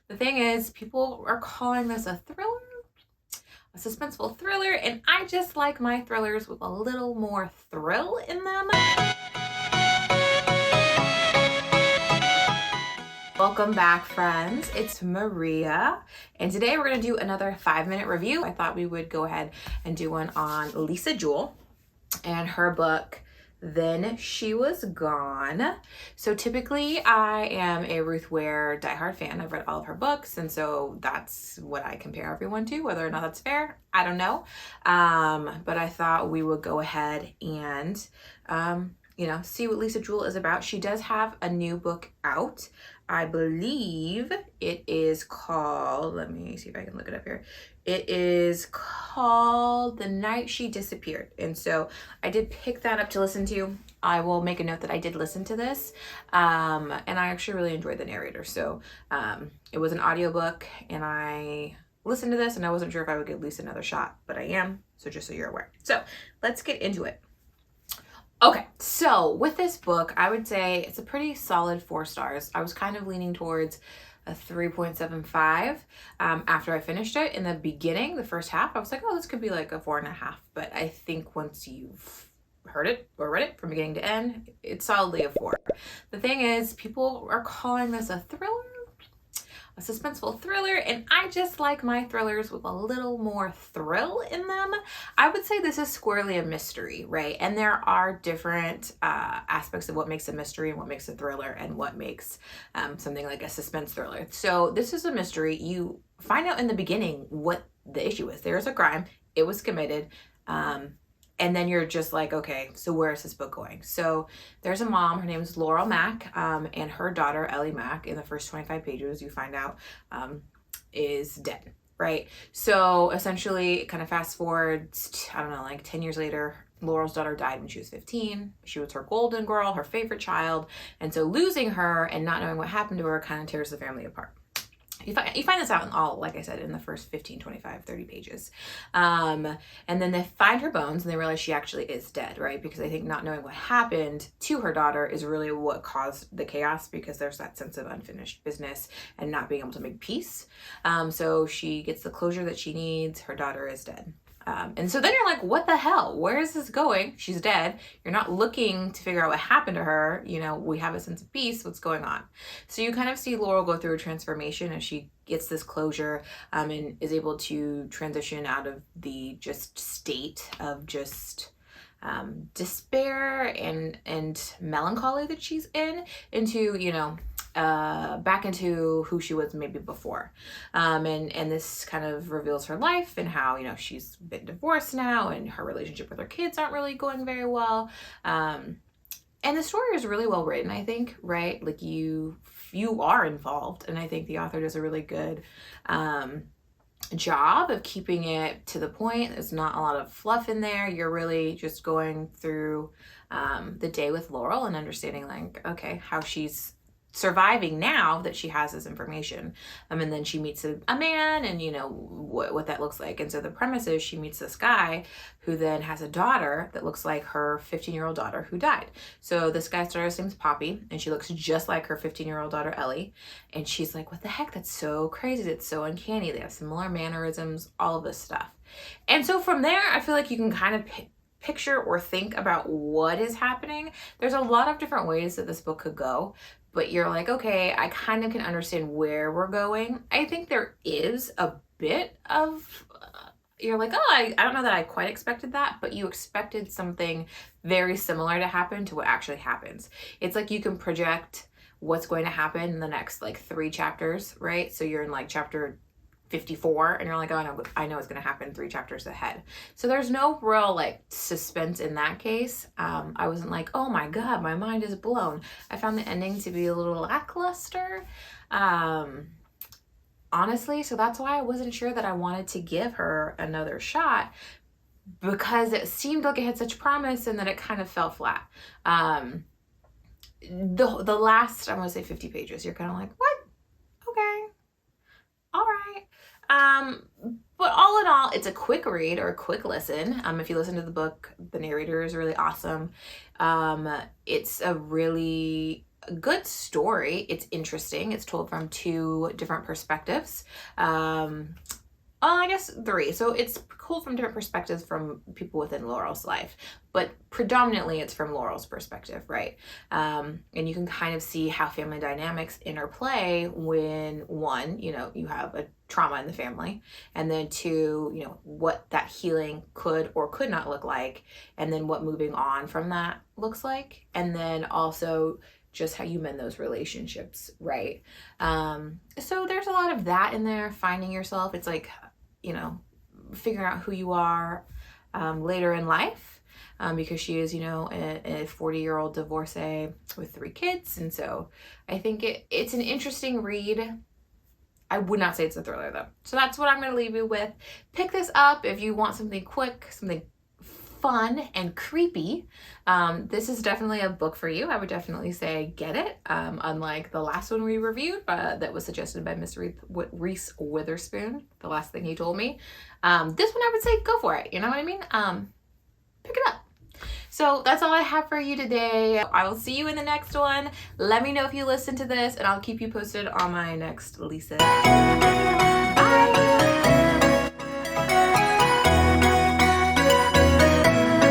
The thing is, people are calling this a thriller, a suspenseful thriller, and I just like my thrillers with a little more thrill in them. Welcome back, friends. It's Maria, and today we're going to do another 5-minute review. I thought we would go ahead and do one on Lisa Jewell and her book, Then She Was Gone. So typically I am a Ruth Ware diehard fan. I've read all of her books, and so that's what I compare everyone to. Whether or not that's fair, I don't know. But I thought we would go ahead and see what Lisa Jewell is about. She does have a new book out. I believe it is called, let me see if I can look it up here. It is called The Night She Disappeared. And so I did pick that up to listen to. I will make a note that I did listen to this. And I actually really enjoyed the narrator. So it was an audiobook, and I listened to this, and I wasn't sure if I would give Lisa another shot, but I am. So just so you're aware. So let's get into it. Okay, so with this book, I would say it's a pretty solid 4 stars. I was kind of leaning towards a 3.75 after I finished it. In the beginning, the first half, I was like, oh, this could be like a 4.5. But I think once you've heard it or read it from beginning to end, it's solidly a 4. The thing is, people are calling this a thriller, a suspenseful thriller, and I just like my thrillers with a little more thrill in them. I would say this is squarely a mystery, right? And there are different aspects of what makes a mystery and what makes a thriller and what makes something like a suspense thriller. So this is a mystery. You find out in the beginning what the issue is. There's a crime. It was committed. And then you're just like, okay, so where is this book going? So there's a mom, her name is Ellie Mack, and her daughter, Ellie Mack, in the first 25 pages, you find out, is dead, right? So essentially, it kind of fast forwards, I don't know, like 10 years later, Laurel's daughter died when she was 15. She was her golden girl, her favorite child. And so losing her and not knowing what happened to her kind of tears the family apart. You find this out in all, like I said, in the first 15, 25, 30 pages. And then they find her bones and they realize she actually is dead, right? Because I think not knowing what happened to her daughter is really what caused the chaos, because there's that sense of unfinished business and not being able to make peace. So she gets the closure that she needs. Her daughter is dead. And so then you're like, what the hell? Where is this going? She's dead. You're not looking to figure out what happened to her. You know, we have a sense of peace. What's going on? So you kind of see Laurel go through a transformation as she gets this closure and is able to transition out of the just state of just despair and melancholy that she's in into, back into who she was maybe before. And this kind of reveals her life and how, she's been divorced now and her relationship with her kids aren't really going very well. And the story is really well written, I think, right? Like you are involved, and I think the author does a really good job of keeping it to the point. There's not a lot of fluff in there. You're really just going through the day with Laurel and understanding, like, okay, how she's surviving now that she has this information. And then she meets a man, and what that looks like. And so the premise is she meets this guy who then has a daughter that looks like her 15-year-old daughter who died. So this guy's daughter's name's Poppy, and she looks just like her 15-year-old daughter Ellie. And she's like, what the heck? That's so crazy. That's so uncanny. They have similar mannerisms, all of this stuff. And so from there, I feel like you can kind of picture or think about what is happening. There's a lot of different ways that this book could go, but you're like, okay, I kind of can understand where we're going. I think there is a bit of, you're like, oh, I don't know that I quite expected that, but you expected something very similar to happen to what actually happens. It's like you can project what's going to happen in the next 3 chapters, right? So you're in chapter 54 and you're like, oh, I know it's going to happen 3 chapters ahead. So there's no real suspense in that case. I wasn't like, oh my God, my mind is blown. I found the ending to be a little lackluster, honestly. So that's why I wasn't sure that I wanted to give her another shot, because it seemed like it had such promise and then it kind of fell flat. The last, I'm going to say 50 pages, you're kind of like, what? Okay. All right. But all in all, it's a quick read or a quick listen. If you listen to the book, the narrator is really awesome. It's a really a good story. It's interesting. It's told from 2 different perspectives. I guess 3. So it's cool from different perspectives from people within Laurel's life, but predominantly it's from Laurel's perspective, right? And you can kind of see how family dynamics interplay when 1, you know, you have a trauma in the family, and then 2, you know, what that healing could or could not look like, and then what moving on from that looks like, and then also just how you mend those relationships, right? So there's a lot of that in there, finding yourself. It's like, you know, figuring out who you are later in life, because she is, you know, a 40-year-old divorcee with 3 kids. And so I think it's an interesting read. I would not say it's a thriller though. So that's what I'm going to leave you with. Pick this up if you want something quick, something fun and creepy. This is definitely a book for you. I would definitely say get it. Unlike the last one we reviewed that was suggested by Miss Reese Witherspoon, the last thing he told me. This one I would say go for it. You know what I mean? Pick it up. So that's all I have for you today. I will see you in the next one. Let me know if you listen to this, and I'll keep you posted on my next Lisa.